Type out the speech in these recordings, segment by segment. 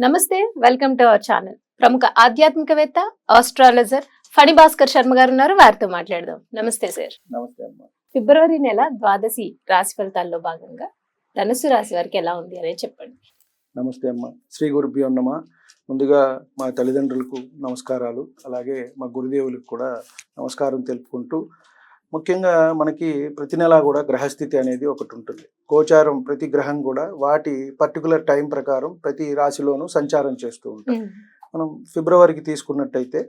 నమస్తే, welcome to our channel. ప్రముఖ ఆధ్యాత్మికవేత్త, ఆస్ట్రాలజర్ ఫణి భాస్కర్ శర్మ గారు ఉన్నారు. వారితో మాట్లాడదాం. నమస్తే సార్. నమస్తే అమ్మా. ఫిబ్రవరి నెల ద్వాదశి రాశి ఫలితాల్లో భాగంగా ధనుసు రాశి వారికి ఎలా ఉంది అనేది చెప్పండి. నమస్తే అమ్మా. శ్రీ గురుభ్యో నమః. ముందుగా మా తల్లిదండ్రులకు నమస్కారాలు, అలాగే మా గురుదేవులకు కూడా నమస్కారం తెలుపుకుంటూ, ముఖ్యంగా మనకి ప్రతి నెలా కూడా గ్రహస్థితి అనేది ఒకటి ఉంటుంది. గోచారం ప్రతి గ్రహం కూడా వాటి పర్టికులర్ టైం ప్రకారం ప్రతి రాశిలోనూ సంచారం చేస్తూ ఉంటాం. మనం ఫిబ్రవరికి తీసుకున్నట్టయితే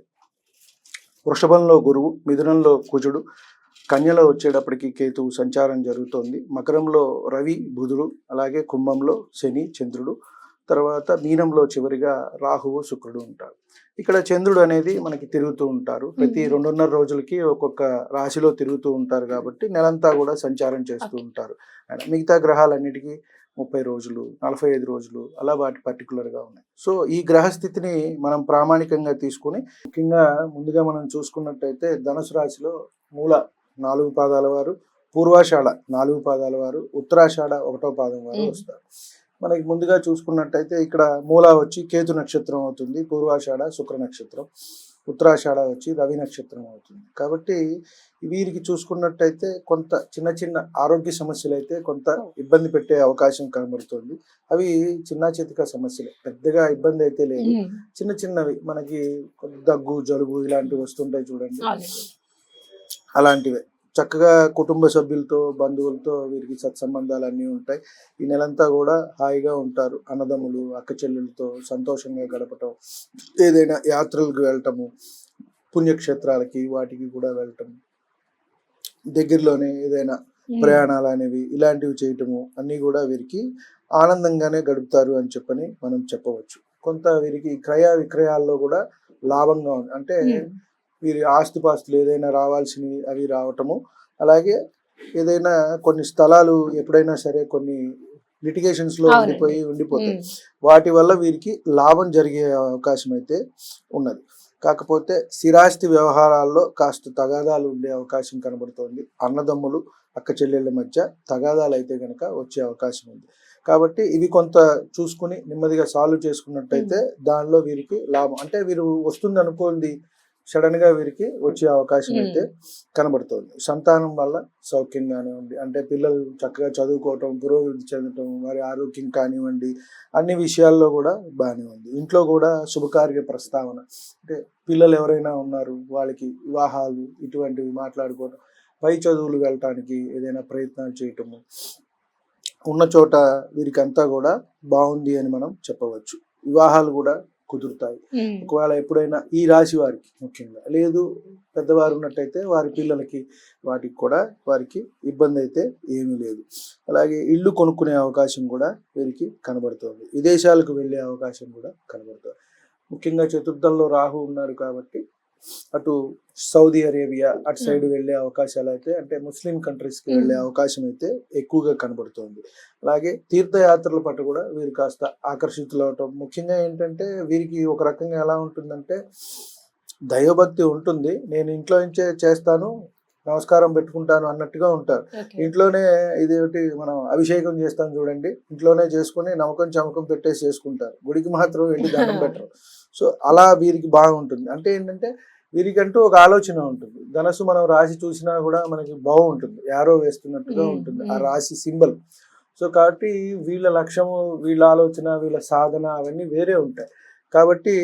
వృషభంలో గురువు, మిథునంలో కుజుడు, కన్యలో వచ్చేటప్పటికి కేతువు సంచారం జరుగుతోంది. మకరంలో రవి, బుధుడు, అలాగే కుంభంలో శని, చంద్రుడు, తర్వాత మీనంలో చివరిగా రాహువు, శుక్రుడు ఉంటారు. ఇక్కడ చంద్రుడు అనేది మనకి తిరుగుతూ ఉంటారు. ప్రతి 2.5 రోజులకి ఒక్కొక్క రాశిలో తిరుగుతూ ఉంటారు కాబట్టి నెలంతా కూడా సంచారం చేస్తూ ఉంటారు. మిగతా గ్రహాలన్నిటికీ 30 రోజులు, 45 రోజులు అలా వాటి పర్టికులర్గా ఉన్నాయి. సో ఈ గ్రహస్థితిని మనం ప్రామాణికంగా తీసుకుని, ముఖ్యంగా ముందుగా మనం చూసుకున్నట్టయితే ధనుసు రాశిలో మూల 4 పాదాల వారు, పూర్వాషాఢ 4 పాదాల వారు, ఉత్తరాషాఢ 1వ పాదం వారు వస్తారు. మనకి ముందుగా చూసుకున్నట్టయితే ఇక్కడ మూల వచ్చి కేతు నక్షత్రం అవుతుంది, పూర్వాషాఢ శుక్ర నక్షత్రం, ఉత్తరాషాఢ వచ్చి రవి నక్షత్రం అవుతుంది. కాబట్టి వీరికి చూసుకున్నట్టయితే కొంత చిన్న చిన్న ఆరోగ్య సమస్యలు అయితే కొంత ఇబ్బంది పెట్టే అవకాశం కనబడుతుంది. అవి చిన్న చితక సమస్యలే, పెద్దగా ఇబ్బంది అయితే లేదు. చిన్న చిన్నవి మనకి దగ్గు, జలుబు ఇలాంటివి వస్తుంటాయి చూడండి, అలాంటివే. చక్కగా కుటుంబ సభ్యులతో, బంధువులతో వీరికి సత్సంబంధాలు అన్నీ ఉంటాయి. ఈ నెలంతా కూడా హాయిగా ఉంటారు. అన్నదమ్ములు, అక్క చెల్లెలతో సంతోషంగా గడపటం, ఏదైనా యాత్రలకు వెళ్ళటము, పుణ్యక్షేత్రాలకి వాటికి కూడా వెళ్ళటం, దగ్గరలోనే ఏదైనా ప్రయాణాలు అనేవి ఇలాంటివి చేయటము అన్నీ కూడా వీరికి ఆనందంగానే గడుపుతారు అని చెప్పని మనం చెప్పవచ్చు. కొంత వీరికి క్రయ విక్రయాల్లో కూడా లాభంగా ఉంది. అంటే వీరి ఆస్తిపాస్తులు ఏదైనా రావాల్సినవి అవి రావటము, అలాగే ఏదైనా కొన్ని స్థలాలు ఎప్పుడైనా సరే కొన్ని లిటిగేషన్స్లో ఉండిపోతాయి. వాటి వల్ల వీరికి లాభం జరిగే అవకాశం అయితే ఉన్నది. కాకపోతే స్థిరాస్తి వ్యవహారాల్లో కాస్త తగాదాలు ఉండే అవకాశం కనబడుతోంది. అన్నదమ్ములు, అక్క చెల్లెళ్ళ మధ్య తగాదాలు అయితే కనుక వచ్చే అవకాశం ఉంది. కాబట్టి ఇవి కొంత చూసుకుని నెమ్మదిగా సాల్వ్ చేసుకున్నట్టయితే దానిలో వీరికి లాభం, అంటే వీరు వస్తుంది అనుకోండి సడన్ గా వీరికి వచ్చే అవకాశం అయితే కనబడుతుంది. సంతానం వల్ల సౌఖ్యంగానే ఉంది. అంటే పిల్లలు చక్కగా చదువుకోవటం, పురోభివృద్ధి చెందటం, వారి ఆరోగ్యం కానివ్వండి, అన్ని విషయాల్లో కూడా బాగానే ఉంది. ఇంట్లో కూడా శుభకార్య ప్రస్తావన, అంటే పిల్లలు ఎవరైనా ఉన్నారు వాళ్ళకి వివాహాలు ఇటువంటివి మాట్లాడుకోవడం, పై చదువులు వెళ్ళటానికి ఏదైనా ప్రయత్నాలు చేయటము, ఉన్న చోట వీరికి అంతా కూడా బాగుంది అని మనం చెప్పవచ్చు. వివాహాలు కూడా కుదురుతాయి. ఒకవేళ ఎప్పుడైనా ఈ రాశి వారికి ముఖ్యంగా లేదు, పెద్దవారు ఉన్నట్టయితే వారి పిల్లలకి వాటికి కూడా వారికి ఇబ్బంది అయితే ఏమీ లేదు. అలాగే ఇల్లు కొనుక్కునే అవకాశం కూడా వీరికి కనబడుతుంది. విదేశాలకు వెళ్ళే అవకాశం కూడా కనబడుతుంది. ముఖ్యంగా చతుర్థంలో రాహు ఉన్నాడు కాబట్టి అటు సౌదీ అరేబియా అటు సైడ్ వెళ్ళే అవకాశాలు అయితే, అంటే ముస్లిం కంట్రీస్కి వెళ్ళే అవకాశం అయితే ఎక్కువగా కనబడుతుంది. అలాగే తీర్థయాత్రల పట్ల కూడా వీరు కాస్త ఆకర్షితులు అవటం. ముఖ్యంగా ఏంటంటే వీరికి ఒక రకంగా ఎలా ఉంటుందంటే దైవభక్తి ఉంటుంది. నేను ఇంట్లో నుంచే చేస్తాను, నమస్కారం పెట్టుకుంటాను అన్నట్టుగా ఉంటారు. ఇంట్లోనే ఇదేమిటి మనం అభిషేకం చేస్తాం చూడండి, ఇంట్లోనే చేసుకుని నమ్మకం చమకం పెట్టేసి చేసుకుంటారు. గుడికి మాత్రం వెళ్ళి దండం పెట్టరు. సో అలా వీరికి బాగుంటుంది. అంటే ఏంటంటే వీరికంటూ ఒక ఆలోచన ఉంటుంది. ధనస్సు మనం రాశి చూసినా కూడా మనకి బాగుంటుంది, యారో వేస్తున్నట్టుగా ఉంటుంది ఆ రాశి సింబల్. సో కాబట్టి వీళ్ళ లక్ష్యము, వీళ్ళ ఆలోచన, వీళ్ళ సాధన అవన్నీ వేరే ఉంటాయి. కాబట్టి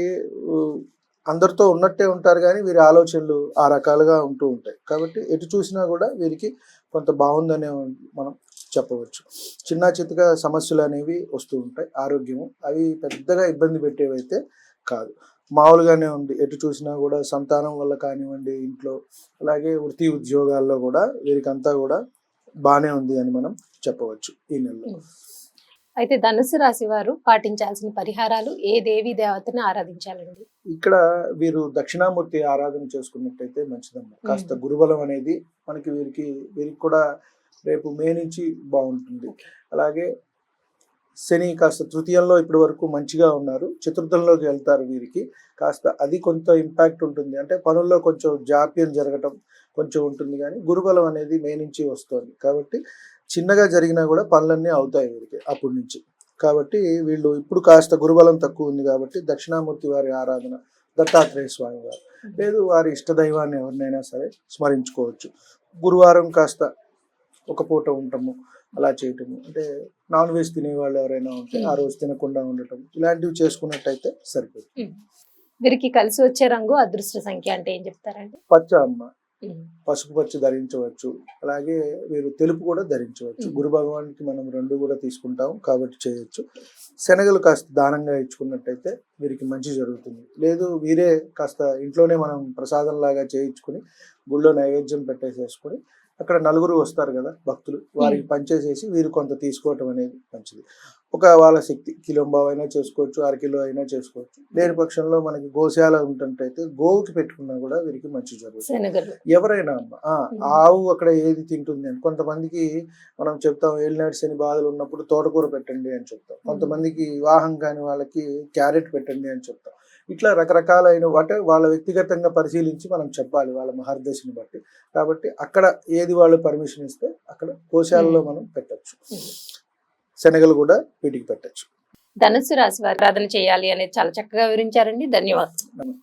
అందరితో ఉన్నట్టే ఉంటారు కానీ వీరి ఆలోచనలు ఆ రకాలుగా ఉంటూ ఉంటాయి. కాబట్టి ఎటు చూసినా కూడా వీరికి కొంత బాగుందనే మనం చెప్పవచ్చు. చిన్న చితక సమస్యలు అనేవి వస్తూ ఉంటాయి. ఆరోగ్యము అవి పెద్దగా ఇబ్బంది పెట్టేవైతే కాదు, మామూలుగానే ఉంది. ఎటు చూసినా కూడా సంతానం వల్ల కానివ్వండి, ఇంట్లో అలాగే వృత్తి ఉద్యోగాల్లో కూడా వీరికంతా కూడా బాగానే ఉంది అని మనం చెప్పవచ్చు ఈ నెలలో. అయితే ధనుసు రాశి వారు పాటించాల్సిన పరిహారాలు, ఏ దేవి దేవతని ఆరాధించాలండి? ఇక్కడ వీరు దక్షిణామూర్తి ఆరాధన చేసుకున్నట్టయితే మంచిదమ్మా. కాస్త గురుబలం అనేది మనకి వీరికి కూడా రేపు మే నుంచి బాగుంటుంది. అలాగే శని కాస్త తృతీయంలో ఇప్పటి వరకు మంచిగా ఉన్నారు, చతుర్థంలోకి వెళ్తారు. వీరికి కాస్త అది కొంత ఇంపాక్ట్ ఉంటుంది, అంటే పనుల్లో కొంచెం జాప్యం జరగటం కొంచెం ఉంటుంది. కానీ గురుబలం అనేది మే నుంచి వస్తుంది కాబట్టి చిన్నగా జరిగినా కూడా పనులన్నీ అవుతాయి వీరికి అప్పటి నుంచి. కాబట్టి వీళ్ళు ఇప్పుడు కాస్త గురుబలం తక్కువ ఉంది కాబట్టి దక్షిణామూర్తి వారి ఆరాధన, దత్తాత్రేయ స్వామి వారు, లేదు వారి ఇష్టదైవాన్ని ఎవరినైనా సరే స్మరించుకోవచ్చు. గురువారం కాస్త ఒక పూట ఉండటము, అలా చేయటము, అంటే నాన్ వెజ్ తినే వాళ్ళు ఎవరైనా ఉంటే ఆ రోజు తినకుండా ఉండటం, ఇలాంటివి చేసుకున్నట్టయితే సరిపోతుంది. వీరికి కలిసి వచ్చే రంగు, అదృష్ట సంఖ్య అంటే ఏం చెప్తారండి? పచ్చ అమ్మ, పసుపు పచ్చి ధరించవచ్చు, అలాగే వీరు తెలుపు కూడా ధరించవచ్చు. గురు భగవానికి మనం రెండు కూడా తీసుకుంటాం కాబట్టి చేయొచ్చు. శనగలు కాస్త దానంగా ఇచ్చుకున్నట్టయితే వీరికి మంచి జరుగుతుంది. లేదు వీరే కాస్త ఇంట్లోనే మనం ప్రసాదం లాగా చేయించుకుని గుళ్ళో నైవేద్యం పెట్టేసేసుకొని అక్కడ నలుగురు వస్తారు కదా భక్తులు, వారికి పంచేసేసి వీరు కొంత తీసుకోవటం అనేది మంచిది. ఒక వాళ్ళ శక్తి, కిలోంబావు అయినా చేసుకోవచ్చు, 1/2 కిలో అయినా చేసుకోవచ్చు. లేని పక్షంలో మనకి గోశాల ఉంటుంటైతే గోవుకి పెట్టుకున్నా కూడా వీరికి మంచి జరుగుతుంది. ఎవరైనా అమ్మ ఆవు అక్కడ ఏది తింటుంది అని, కొంతమందికి మనం చెప్తాం ఏలినాటి శని బాధలు ఉన్నప్పుడు తోటకూర పెట్టండి అని చెప్తాం, కొంతమందికి వివాహం కాని వాళ్ళకి క్యారెట్ పెట్టండి అని చెప్తాం. ఇట్లా రకరకాలైన అంటే వాళ్ళ వ్యక్తిగతంగా పరిశీలించి మనం చెప్పాలి వాళ్ళ మహర్దశని బట్టి. కాబట్టి అక్కడ ఏది వాళ్ళు పర్మిషన్ ఇస్తే అక్కడ గోశాలలో మనం పెట్టచ్చు. శనగలు కూడా వీటికి పెట్టచ్చు. ధనుస్సు రాశి వారు ఆరాధన చేయాలి అనేది చాలా చక్కగా వివరించారండి. ధన్యవాదాలు. నమస్తే.